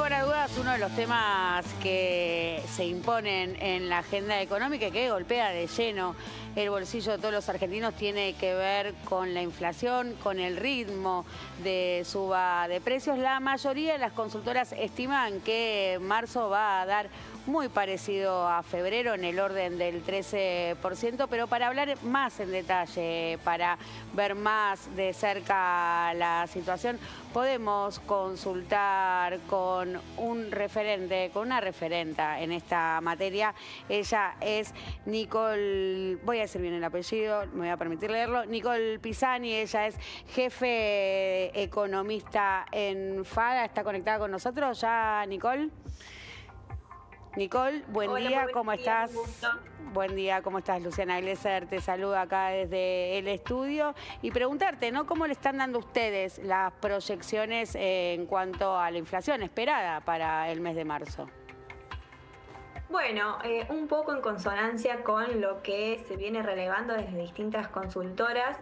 lugar a dudas, uno de los temas que se imponen en la agenda económica y que golpea de lleno el bolsillo de todos los argentinos tiene que ver con la inflación, con el ritmo de suba de precios. La mayoría de las consultoras estiman que marzo va a dar muy parecido a febrero, en el orden del 13%, pero para hablar más en detalle, para ver más de cerca la situación, podemos consultar con un referente, con una referenta en esta materia. Ella es Nicole, voy a decir bien el apellido, me voy a permitir leerlo, Nicole Pisani. Ella es jefe economista en FADA. ¿Está conectada con nosotros ya, Nicole? Nicole, buen día, ¿cómo estás? Buen día, ¿cómo estás? Luciana Glesser te saluda acá desde el estudio y preguntarte, ¿no? ¿Cómo le están dando ustedes las proyecciones en cuanto a la inflación esperada para el mes de marzo? Bueno, un poco en consonancia con lo que se viene relevando desde distintas consultoras,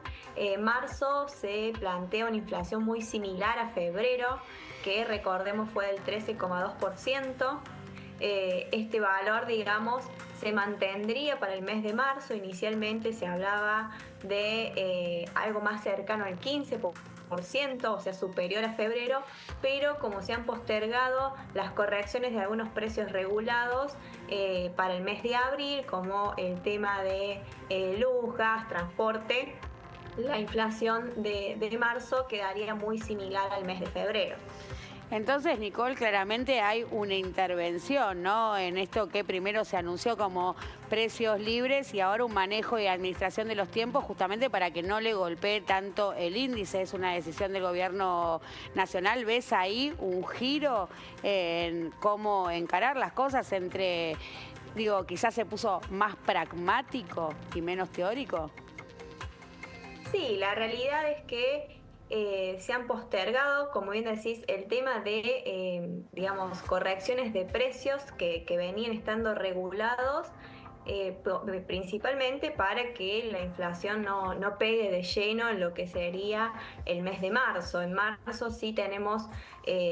marzo se plantea una inflación muy similar a febrero, que recordemos fue del 13,2%. Este valor, digamos, se mantendría para el mes de marzo. Inicialmente se hablaba de algo más cercano al 15%, o sea, superior a febrero, pero como se han postergado las correcciones de algunos precios regulados para el mes de abril, como el tema de luz, gas, transporte, la inflación de marzo quedaría muy similar al mes de febrero. Entonces, Nicole, claramente hay una intervención, ¿no? En esto que primero se anunció como precios libres y ahora un manejo y administración de los tiempos justamente para que no le golpee tanto el índice. Es una decisión del gobierno nacional. ¿Ves ahí un giro en cómo encarar las cosas entre, digo, quizás se puso más pragmático y menos teórico? Sí, la realidad es que se han postergado, como bien decís, el tema de, digamos, correcciones de precios que venían estando regulados, principalmente para que la inflación no pegue de lleno en lo que sería el mes de marzo. En marzo sí tenemos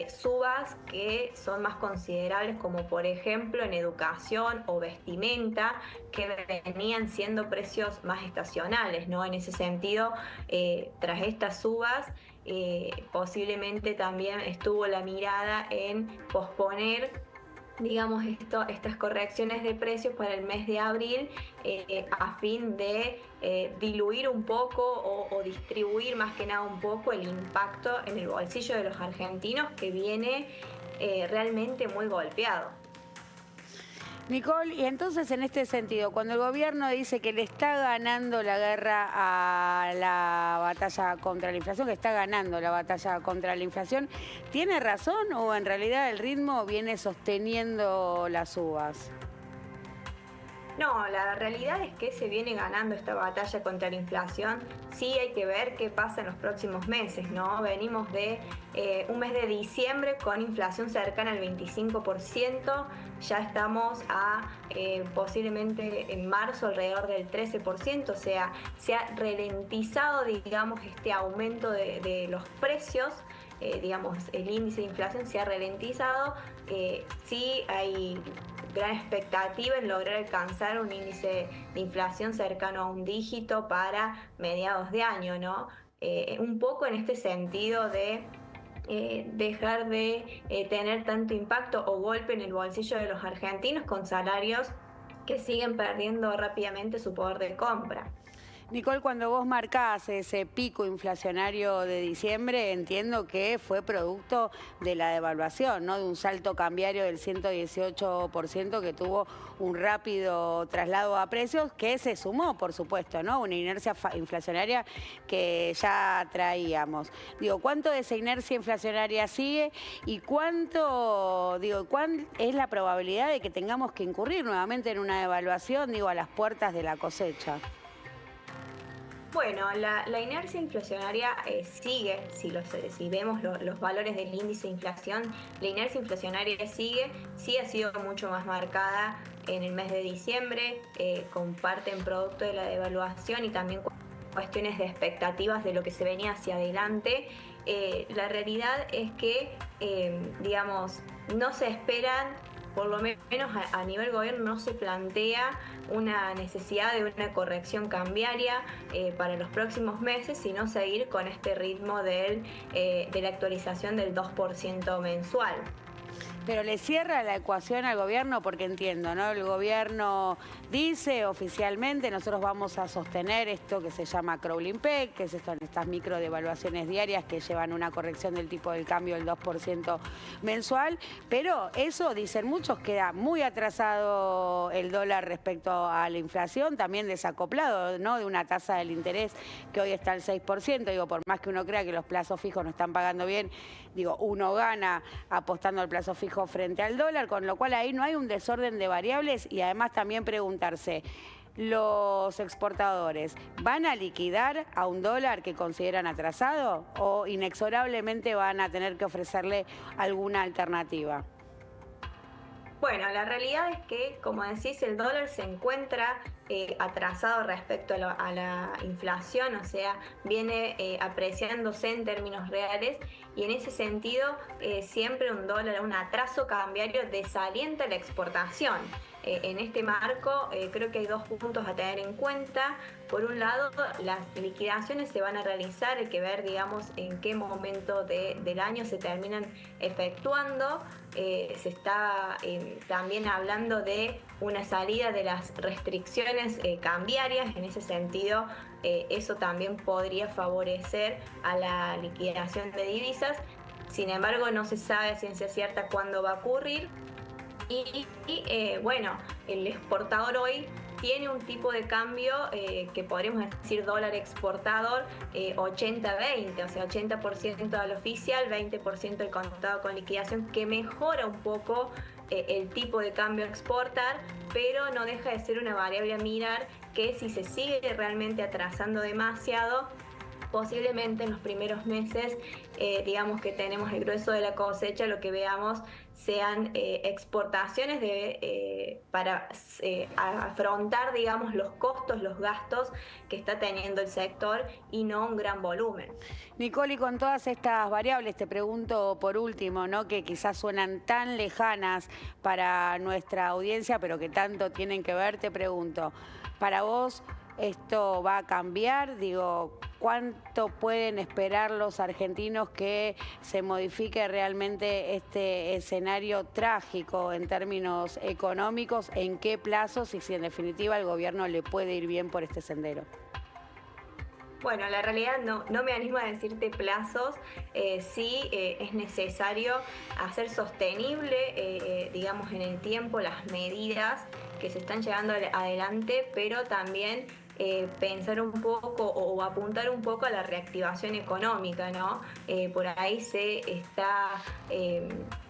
subas que son más considerables, como por ejemplo en educación o vestimenta, que venían siendo precios más estacionales, ¿no? En ese sentido, tras estas subas, posiblemente también estuvo la mirada en posponer, digamos, estas correcciones de precios para el mes de abril, a fin de diluir un poco o distribuir más que nada un poco el impacto en el bolsillo de los argentinos, que viene realmente muy golpeado. Nicole, y entonces en este sentido, cuando el gobierno dice que le está ganando la guerra a la batalla contra la inflación, que está ganando la batalla contra la inflación, ¿tiene razón o en realidad el ritmo viene sosteniendo las subas? No, la realidad es que se viene ganando esta batalla contra la inflación. Sí, hay que ver qué pasa en los próximos meses, ¿no? Venimos de un mes de diciembre con inflación cercana al 25%, ya estamos a posiblemente en marzo alrededor del 13%, o sea, se ha ralentizado, digamos, este aumento de los precios. Digamos, el índice de inflación se ha ralentizado. Sí hay gran expectativa en lograr alcanzar un índice de inflación cercano a un dígito para mediados de año, ¿no? Un poco en este sentido de dejar de tener tanto impacto o golpe en el bolsillo de los argentinos con salarios que siguen perdiendo rápidamente su poder de compra. Nicole, cuando vos marcás ese pico inflacionario de diciembre, entiendo que fue producto de la devaluación, ¿no? De un salto cambiario del 118% que tuvo un rápido traslado a precios que se sumó, por supuesto, ¿no? Una inercia inflacionaria que ya traíamos. Digo, ¿cuánto de esa inercia inflacionaria sigue y cuál es la probabilidad de que tengamos que incurrir nuevamente en una devaluación, digo, a las puertas de la cosecha? Bueno, la inercia inflacionaria sigue, si vemos los valores del índice de inflación, la inercia inflacionaria sigue, sí ha sido mucho más marcada en el mes de diciembre, con parte en producto de la devaluación y también cuestiones de expectativas de lo que se venía hacia adelante. La realidad es que, digamos, no se esperan, por lo menos a nivel gobierno, no se plantea una necesidad de una corrección cambiaria para los próximos meses, sino seguir con este ritmo de la actualización del 2% mensual. Pero le cierra la ecuación al gobierno, porque entiendo, ¿no? El gobierno dice oficialmente, nosotros vamos a sostener esto que se llama crawling peg, que es estas micro devaluaciones diarias que llevan una corrección del tipo del cambio del 2% mensual, pero eso, dicen muchos, queda muy atrasado el dólar respecto a la inflación, también desacoplado, ¿no? De una tasa del interés que hoy está al 6%, digo, por más que uno crea que los plazos fijos no están pagando bien, digo, uno gana apostando al plazo fijo frente al dólar, con lo cual ahí no hay un desorden de variables y además también preguntarse, ¿los exportadores van a liquidar a un dólar que consideran atrasado o inexorablemente van a tener que ofrecerle alguna alternativa? Bueno, la realidad es que, como decís, el dólar se encuentra atrasado respecto a la inflación, o sea, viene apreciándose en términos reales y en ese sentido siempre un dólar, un atraso cambiario desalienta la exportación. En este marco creo que hay dos puntos a tener en cuenta. Por un lado, las liquidaciones se van a realizar, hay que ver, digamos, en qué momento del año se terminan efectuando. Se está también hablando de una salida de las restricciones cambiarias. En ese sentido, eso también podría favorecer a la liquidación de divisas. Sin embargo, no se sabe a ciencia cierta cuándo va a ocurrir. Bueno, el exportador hoy tiene un tipo de cambio que podríamos decir dólar exportador 80-20, o sea, 80% al oficial, 20% el contado con liquidación, que mejora un poco el tipo de cambio a exportar, pero no deja de ser una variable a mirar que si se sigue realmente atrasando demasiado, posiblemente en los primeros meses, digamos que tenemos el grueso de la cosecha, lo que veamos sean exportaciones para afrontar, digamos, los costos, los gastos que está teniendo el sector y no un gran volumen. Nicole, y con todas estas variables, te pregunto por último, ¿no? Que quizás suenan tan lejanas para nuestra audiencia, pero que tanto tienen que ver, te pregunto, ¿para vos esto va a cambiar? Digo, ¿cuánto pueden esperar los argentinos que se modifique realmente este escenario trágico en términos económicos? ¿En qué plazos y si en definitiva el gobierno le puede ir bien por este sendero? Bueno, la realidad no me animo a decirte plazos. Sí es necesario hacer sostenible, digamos, en el tiempo las medidas que se están llevando adelante, pero también pensar un poco o apuntar un poco a la reactivación económica, ¿no? Por ahí se está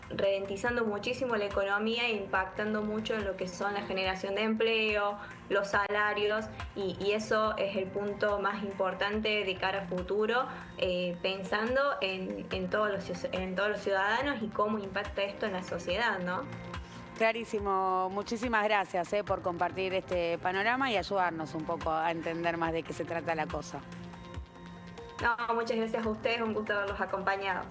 ralentizando muchísimo la economía e impactando mucho en lo que son la generación de empleo, los salarios, y eso es el punto más importante de cara a futuro, pensando en todos los ciudadanos y cómo impacta esto en la sociedad, ¿no? Clarísimo, muchísimas gracias por compartir este panorama y ayudarnos un poco a entender más de qué se trata la cosa. No, muchas gracias a ustedes, un gusto haberlos acompañado.